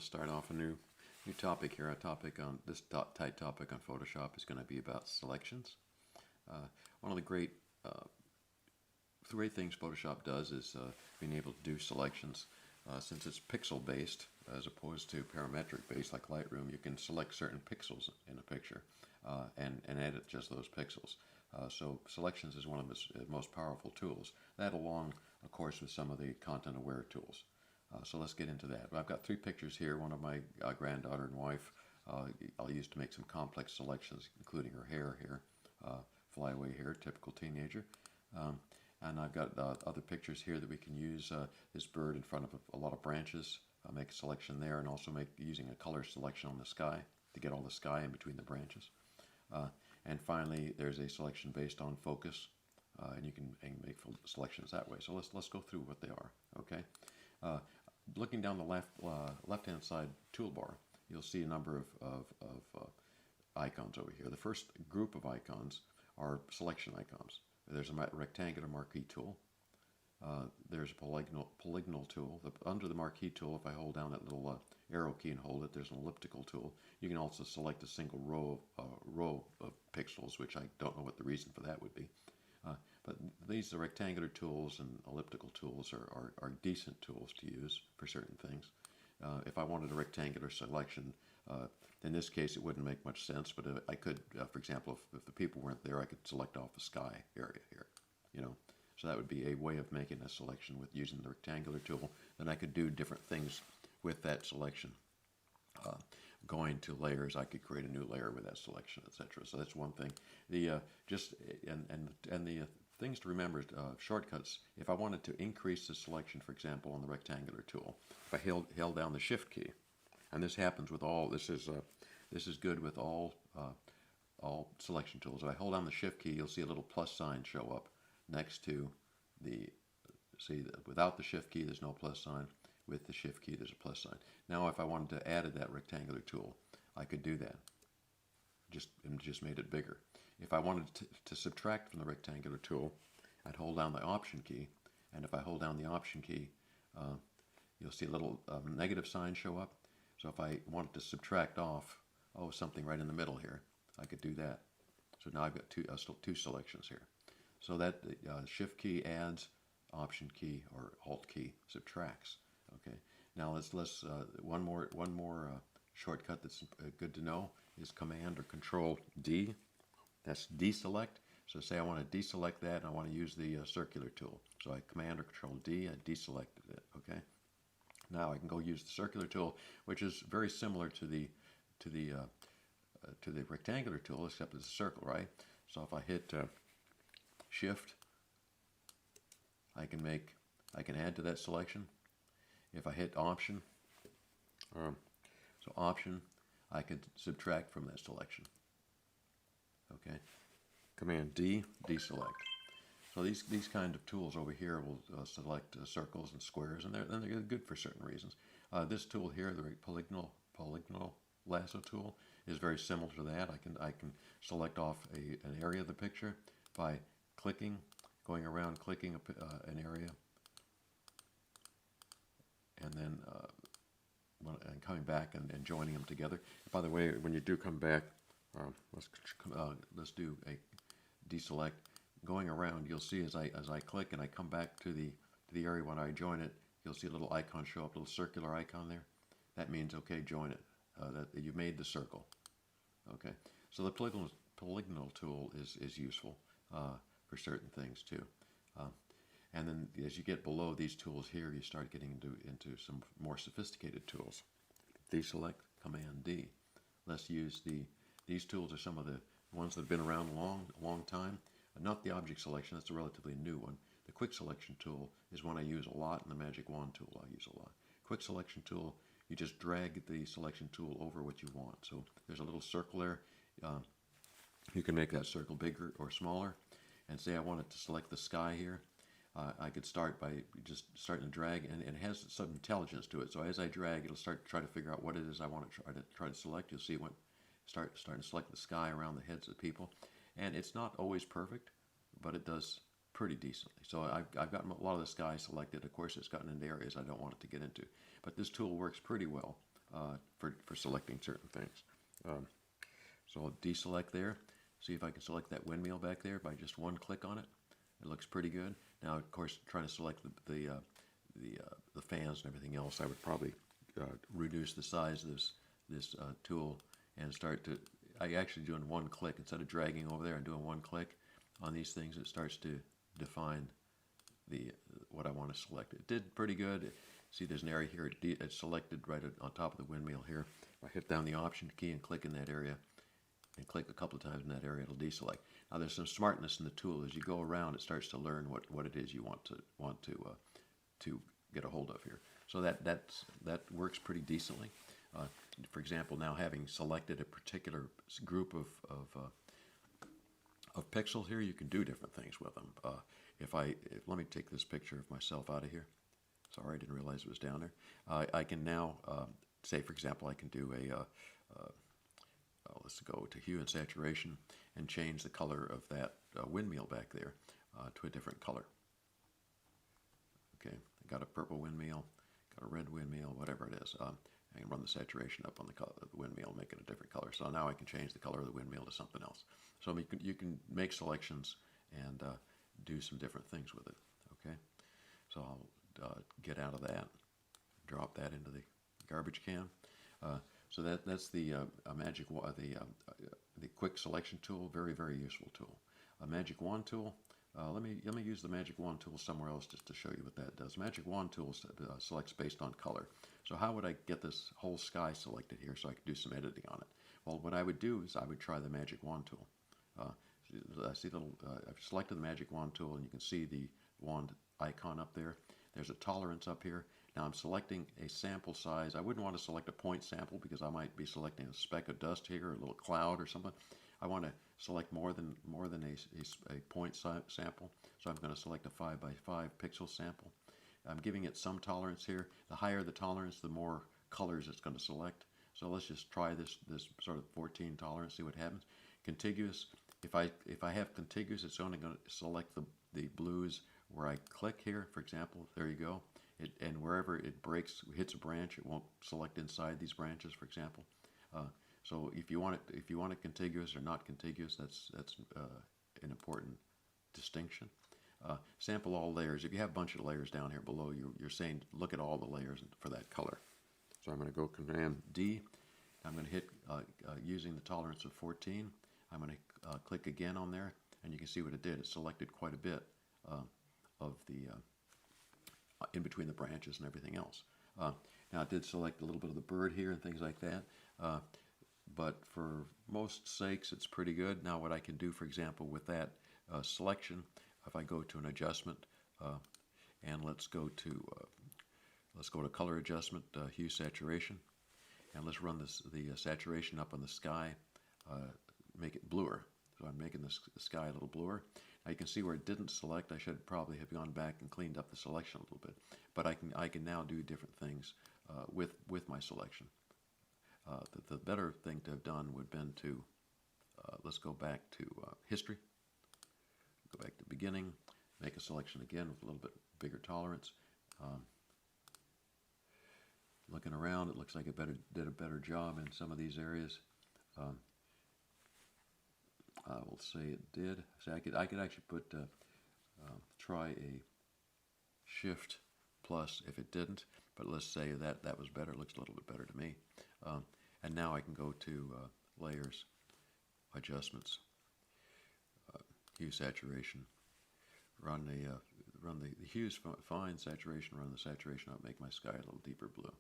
let's start off a new topic here. Our topic on this tight topic on Photoshop is going to be about selections. Uh, one of the uh, great things Photoshop does is being able to do selections. Since it's pixel based as opposed to parametric based like Lightroom, you can select certain pixels in a picture and edit just those pixels. So selections is one of its most powerful tools. That along, of course, with some of the content aware tools. So let's get into that. I've got three pictures here. One of my granddaughter and wife I'll use to make some complex selections, including her hair here, flyaway hair, typical teenager. Um, and I've got other pictures here that we can use. This bird in front of a lot of branches. Make a selection there, and also make using a color selection on the sky to get all the sky in between the branches. And finally, there's a selection based on focus, and you can make selections that way. So let's go through what they are. Okay. Uh, Looking down the left-hand side toolbar, you'll see a number of icons over here. The first group of icons are selection icons. There's a rectangular marquee tool. There's a polygonal tool. Under the marquee tool, if I hold down that little arrow key and hold it, there's an elliptical tool. You can also select a single row of pixels, which I don't know what the reason for that would be. But these rectangular tools and elliptical tools are decent tools to use for certain things. If I wanted a rectangular selection, in this case it wouldn't make much sense, but I could, for example, if the people weren't there, I could select off the sky area here, you know. So that would be a way of making a selection with using the rectangular tool. Then I could do different things with that selection. Going to layers, I could create a new layer with that selection, etc. So that's one thing. The just and the things to remember is shortcuts. If I wanted to increase the selection, for example, on the rectangular tool, if I held down the Shift key, and this happens with all. This is good with all selection tools. If I hold down the Shift key, you'll see a little plus sign show up next to the. See, without the Shift key, there's no plus sign. With the Shift key, there's a plus sign. Now, if I wanted to add that rectangular tool, I could do that. Just made it bigger. If I wanted to subtract from the rectangular tool, I'd hold down the Option key, and if I hold down the Option key, you'll see a little negative sign show up. So if I wanted to subtract off, something right in the middle here, I could do that. So now I've got still two selections here. So that Shift key adds, Option key or Alt key subtracts. Okay. Now let's one more shortcut that's good to know is Command or Control D. That's deselect. So say I want to deselect that and I want to use the circular tool. So I Command or Control D, I deselected it. Okay. Now I can go use the circular tool, which is very similar to the rectangular tool, except it's a circle, right? So if I hit Shift, I can add to that selection. If I hit Option, so Option, I could subtract from that selection. Okay, Command D, deselect. So these kind of tools over here will select circles and squares, and they're good for certain reasons. This tool here, the polygonal lasso tool, is very similar to that. I can select off an area of the picture by going around clicking an area, and then coming back and joining them together. By the way, when you do come back, let's do a deselect. Going around, you'll see as I click and I come back to the area when I join it, you'll see a little icon show up, a little circular icon there. That means okay, join it. That you made the circle. Okay, so the polygonal tool is useful for certain things too. And then as you get below these tools here, you start getting into some more sophisticated tools. Deselect, Command D. Let's use these tools are some of the ones that have been around a long time. Not the object selection, that's a relatively new one. The quick selection tool is one I use a lot, and the magic wand tool I use a lot. Quick selection tool, you just drag the selection tool over what you want. So there's a little circle there. You can make that circle bigger or smaller. And say I wanted to select the sky here. I could start by just starting to drag, and it has some intelligence to it. So as I drag, it'll start to try to figure out what it is I want to try to select. You'll see what starting to select the sky around the heads of people, and it's not always perfect, but it does pretty decently. So I've gotten a lot of the sky selected. Of course, it's gotten into areas I don't want it to get into, but this tool works pretty well for selecting certain things. So I'll deselect there. See if I can select that windmill back there by just one click on it. It looks pretty good. Now, of course, trying to select the fans and everything else, I would probably reduce the size of this tool and start to. I actually doing one click instead of dragging over there and doing one click on these things. It starts to define what I want to select. It did pretty good. See, there's an area here. It's selected right on top of the windmill here. If I hit down the Option key and click in that area, and click a couple of times in that area, it'll deselect. Now, there's some smartness in the tool. As you go around, it starts to learn what it is you want to get a hold of here. So that works pretty decently. For example, now having selected a particular group of pixels here, you can do different things with them. Let me take this picture of myself out of here. Sorry, I didn't realize it was down there. I can now say, for example, I can do let's go to hue and saturation and change the color of that windmill back there to a different color. Okay, I got a purple windmill, got a red windmill, whatever it is. I can run the saturation up on the color of the windmill, make it a different color. So now I can change the color of the windmill to something else. So you can make selections and do some different things with it. Okay, so I'll get out of that, drop that into the garbage can. So that's the the quick selection tool. Very, very useful tool. A magic wand tool. Let me use the magic wand tool somewhere else just to show you what that does. Magic wand tool selects based on color. So how would I get this whole sky selected here so I could do some editing on it? Well, what I would do is I would try the magic wand tool. I see I've selected the magic wand tool, and you can see the wand icon up there. There's a tolerance up here. Now I'm selecting a sample size. I wouldn't want to select a point sample because I might be selecting a speck of dust here, or a little cloud or something. I want to select more than a point sample. So I'm going to select a 5 by 5 pixel sample. I'm giving it some tolerance here. The higher the tolerance, the more colors it's going to select. So let's just try this sort of 14 tolerance, see what happens. Contiguous. If I have contiguous, it's only going to select the blues where I click here. For example, there you go. And wherever it hits a branch, it won't select inside these branches, for example. So if you want it contiguous or not contiguous, that's an important distinction. Sample all layers. If you have a bunch of layers down here below, you're saying look at all the layers for that color. So I'm going to go Command D. I'm going to hit using the tolerance of 14. I'm going to click again on there, and you can see what it did. It selected quite a bit of the in between the branches and everything else. Now it did select a little bit of the bird here and things like that, but for most sakes it's pretty good. Now what I can do, for example, with that selection, if I go to an adjustment and let's go to color adjustment, hue saturation, and let's run the saturation up on the sky, make it bluer. So I'm making the sky a little bluer. Now you can see where it didn't select. I should probably have gone back and cleaned up the selection a little bit. But I can now do different things with my selection. The better thing to have done would have been to, let's go back to history, go back to beginning, make a selection again with a little bit bigger tolerance. Looking around, it looks like it did a better job in some of these areas. I will say it did. So I could actually try a Shift plus if it didn't, but let's say that was better. It looks a little bit better to me. And now I can go to layers, adjustments, hue saturation, run the hues fine, saturation, run the saturation up, make my sky a little deeper blue.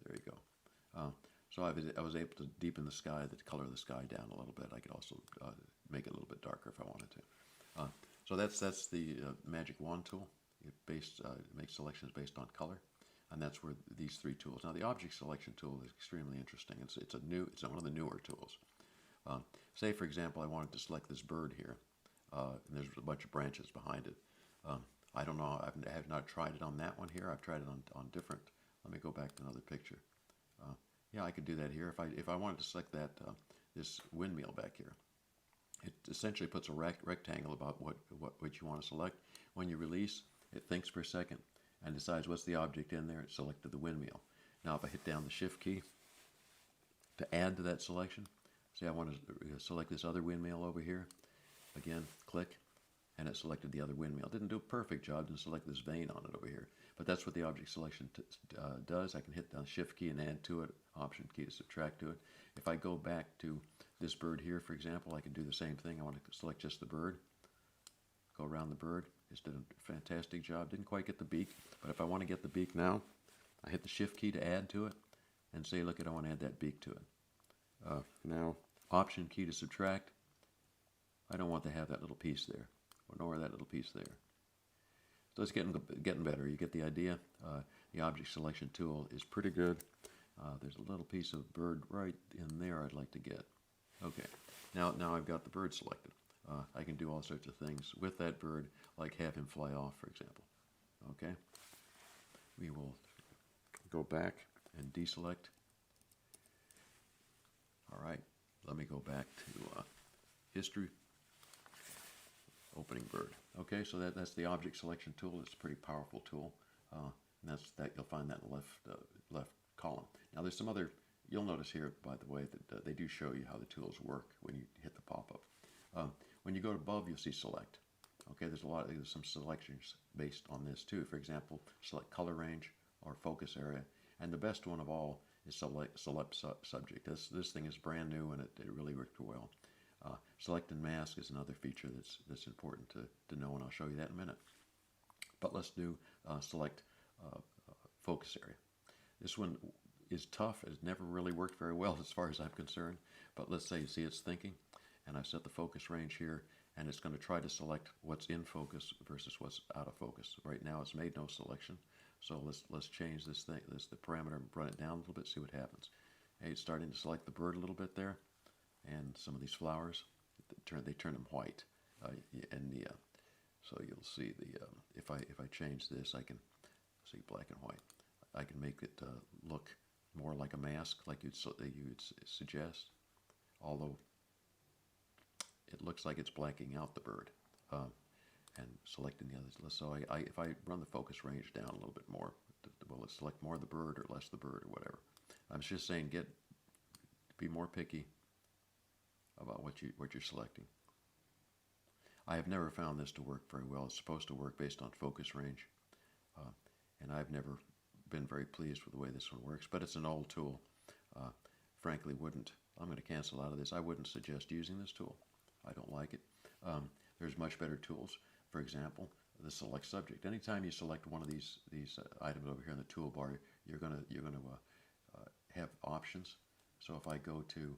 There you go. So I was able to deepen the sky, the color of the sky down a little bit. I could also make it a little bit darker if I wanted to. So that's the Magic Wand tool. It makes selections based on color, and that's where these three tools. Now the Object Selection tool is extremely interesting. It's one of the newer tools. Say for example I wanted to select this bird here, and there's a bunch of branches behind it. I don't know. I have not tried it on that one here. I've tried it on different. Let me go back to another picture. Yeah, I could do that here. If I wanted to select this windmill back here, it essentially puts a rectangle about what you want to select. When you release, it thinks for a second and decides what's the object in there. It selected the windmill. Now if I hit down the Shift key to add to that selection, say I want to select this other windmill over here. Again, click, and it selected the other windmill. It didn't do a perfect job, didn't select this vein on it over here. But that's what the object selection does. I can hit the Shift key and add to it, Option key to subtract to it. If I go back to this bird here, for example, I can do the same thing. I want to select just the bird, go around the bird. It's did a fantastic job. Didn't quite get the beak, but if I want to get the beak now, I hit the Shift key to add to it, and say, look, I want to add that beak to it. Now, Option key to subtract. I don't want to have that little piece there, nor that little piece there. So it's getting better. You get the idea. The object selection tool is pretty good. There's a little piece of bird right in there I'd like to get. Okay, now I've got the bird selected. I can do all sorts of things with that bird, like have him fly off, for example. Okay, we will go back and deselect. All right, let me go back to history. Opening bird. Okay, so that's the object selection tool. It's a pretty powerful tool, and that you'll find that in the left column. Now there's some other. You'll notice here, by the way, that they do show you how the tools work when you hit the pop-up. When you go above, you'll see select. Okay, there's some selections based on this too. For example, select color range or focus area, and the best one of all is select subject. This thing is brand new and it really worked well. Select and mask is another feature that's important to know, and I'll show you that in a minute. But let's do select focus area. This one is tough. It's never really worked very well as far as I'm concerned. But let's say you see it's thinking, and I've set the focus range here, and it's going to try to select what's in focus versus what's out of focus. Right now it's made no selection, so let's change the parameter and run it down a little bit, see what happens. Hey, it's starting to select the bird a little bit there. And some of these flowers, they turn them white, so you'll see if I change this, I can see black and white. I can make it look more like a mask, like you'd suggest, although it looks like it's blanking out the bird and selecting the others. So if I run the focus range down a little bit more, will it select more of the bird or less the bird or whatever? I'm just saying, be more picky about what you're selecting. I have never found this to work very well. It's supposed to work based on focus range, and I've never been very pleased with the way this one works. But it's an old tool. Frankly, I'm going to cancel out of this. I wouldn't suggest using this tool. I don't like it. There's much better tools. For example, the select subject. Anytime you select one of these items over here in the toolbar, you're going to have options. So if I go to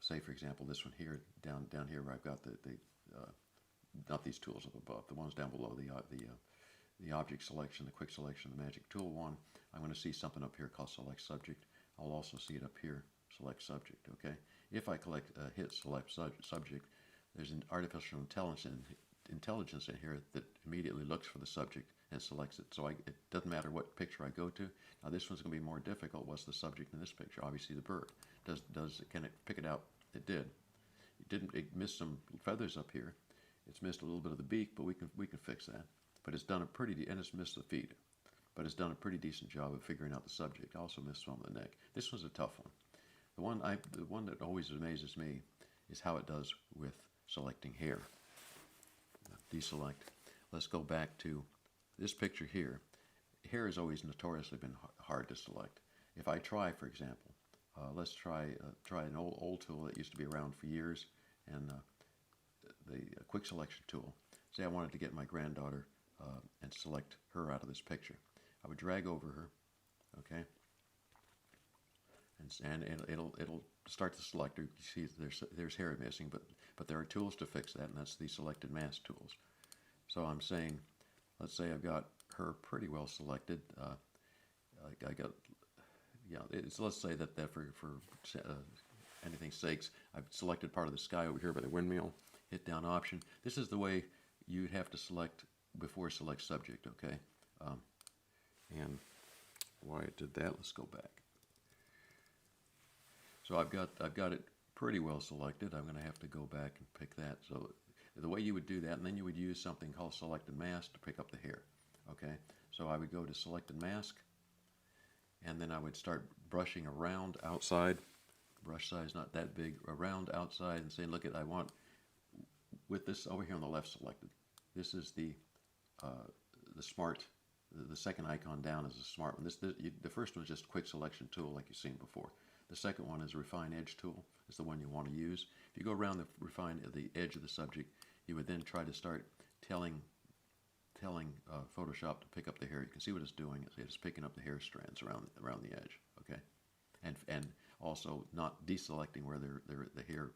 say, for example, this one here, down here where I've got not these tools up above, the ones down below, the object selection, the quick selection, the magic tool one, I'm going to see something up here called select subject. I'll also see it up here, select subject, okay? If I hit select subject, there's an artificial intelligence in here that immediately looks for the subject and selects it. So it doesn't matter what picture I go to. Now this one's going to be more difficult. What's the subject in this picture? Obviously the bird. Can it pick it out? It did. It missed some feathers up here. It's missed a little bit of the beak, but we can fix that. But it's done and it's missed the feet. But it's done a pretty decent job of figuring out the subject. Also missed some of the neck. This one's a tough one. The one that always amazes me is how it does with selecting hair. Deselect. Let's go back to this picture here. Hair has always notoriously been hard to select. If I try, for example, let's try an old tool that used to be around for years, and the quick selection tool. Say I wanted to get my granddaughter and select her out of this picture. I would drag over her, okay, and it'll start to select her. You see, there's hair missing, but there are tools to fix that, and that's the selected mask tools. So I'm saying, let's say I've got her pretty well selected. I got, let's say that for anything's sakes, I've selected part of the sky over here by the windmill. Hit down option. This is the way you'd have to select before select subject, okay? And why it did that, let's go back. So I've got it pretty well selected. I'm going to have to go back and pick that. So the way you would do that, and then you would use something called selected mask to pick up the hair, okay? So I would go to selected mask, and then I would start brushing around outside. Brush size not that big, around outside, and saying, look at, I want, with this over here on the left selected, this is the smart, the second icon down is a smart one. The first one is just quick selection tool like you've seen before. The second one is refine edge tool. It's the one you want to use. If you go around the edge of the subject, you would then try to start telling Photoshop to pick up the hair. You can see what it's doing. It's picking up the hair strands around the edge. Okay, and also not deselecting where the hair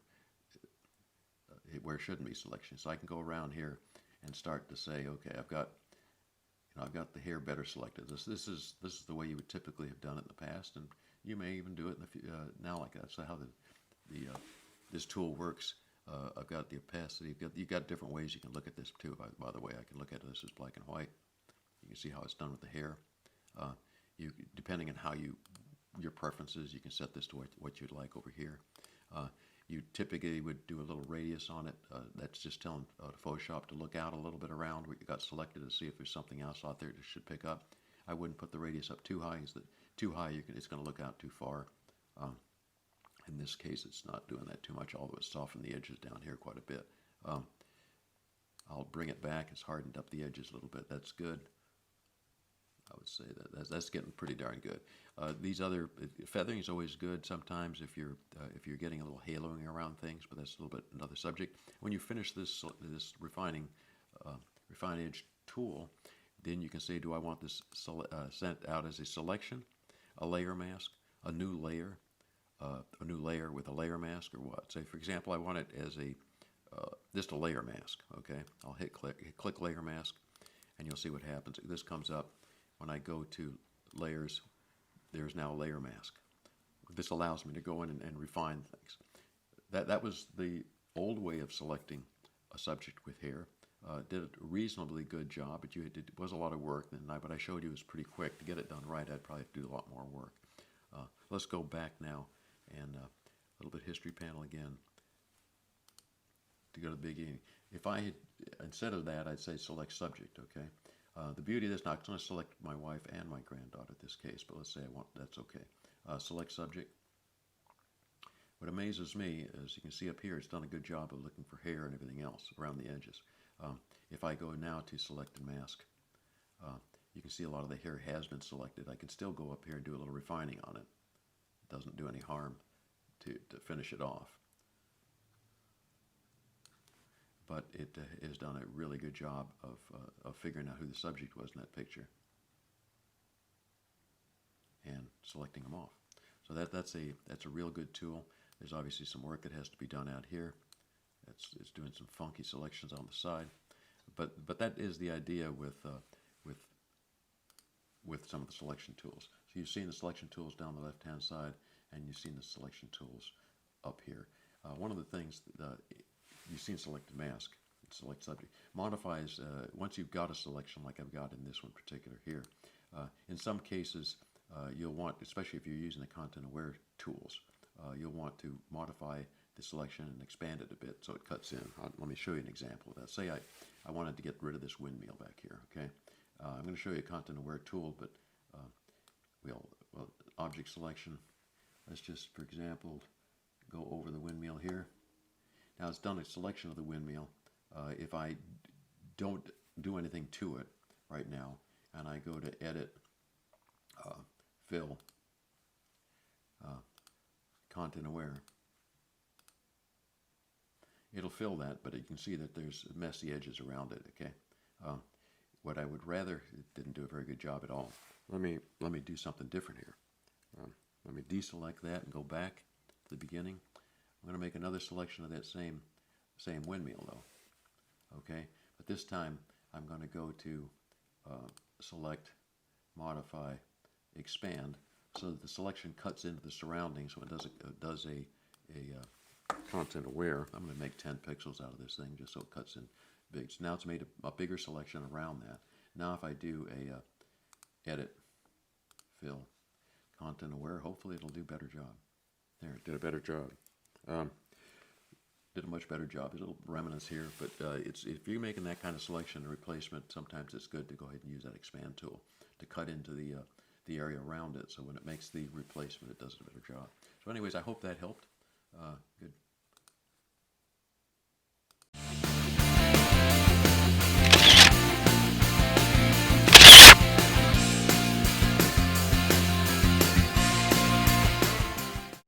where it shouldn't be selection. So I can go around here and start to say, okay, I've got the hair better selected. This is the way you would typically have done it in the past, and you may even do it now like that. So how this tool works. I've got the opacity. You've got different ways you can look at this too. By the way, I can look at this as black and white. You can see how it's done with the hair. Depending on how your preferences, you can set this to what you'd like over here. You typically would do a little radius on it. That's just telling Photoshop to look out a little bit around what you got selected to see if there's something else out there that should pick up. I wouldn't put the radius up too high. Too high, it's going to look out too far. In this case, it's not doing that too much, although it's softened the edges down here quite a bit. I'll bring it back. It's hardened up the edges a little bit. That's good. I would say that's getting pretty darn good. These other feathering is always good. Sometimes if you're getting a little haloing around things, but that's a little bit another subject. When you finish this refine edge tool, then you can say, do I want this sent out as a selection, a layer mask, a new layer with a layer mask, or what? Say for example, I want it as just a layer mask. Okay, I'll hit click layer mask, and you'll see what happens. This comes up. When I go to layers, there's now a layer mask. This allows me to go in and refine things. That was the old way of selecting a subject with hair. Did a reasonably good job, but it was a lot of work. And what I showed you was pretty quick. To get it done right, I'd probably have to do a lot more work. Let's go back now and a little bit history panel again to go to the beginning. If I had, instead of that, I'd say select subject, okay? The beauty of this, now I'm going to select my wife and my granddaughter in this case, but let's say that's okay. Select subject. What amazes me, as you can see up here, it's done a good job of looking for hair and everything else around the edges. If I go now to select and mask, you can see a lot of the hair has been selected. I can still go up here and do a little refining on it. It doesn't do any harm to finish it off. But it has done a really good job of figuring out who the subject was in that picture and selecting them off. So that's a real good tool. There's obviously some work that has to be done out here. It's doing some funky selections on the side, but that is the idea with some of the selection tools. So you've seen the selection tools down the left-hand side, and you've seen the selection tools up here. One of the things you've seen selected mask, select subject. Modifies, once you've got a selection like I've got in this one particular here, in some cases you'll want, especially if you're using the content aware tools, you'll want to modify the selection and expand it a bit so it cuts in. Let me show you an example of that. Say I wanted to get rid of this windmill back here, okay? I'm going to show you a content aware tool, but object selection. Let's just, for example, go over the windmill here. Now it's done a selection of the windmill. If I don't do anything to it right now, and I go to Edit, Fill, Content Aware, it'll fill that, but you can see that there's messy edges around it, okay? What I would rather, it didn't do a very good job at all. Let me do something different here. Let me deselect that and go back to the beginning. I'm going to make another selection of that same windmill though, okay? But this time I'm going to go to Select, Modify, Expand, so that the selection cuts into the surroundings. So it does a content aware. I'm going to make 10 pixels out of this thing just so it cuts in big. So now it's made a bigger selection around that. Now if I do a Edit, Fill, Content Aware, hopefully it'll do a better job. There, it did a better job. Did a much better job. There's a little remnants here, but if you're making that kind of selection and replacement, sometimes it's good to go ahead and use that expand tool to cut into the the area around it. So when it makes the replacement, it does a better job. So anyways, I hope that helped. Good.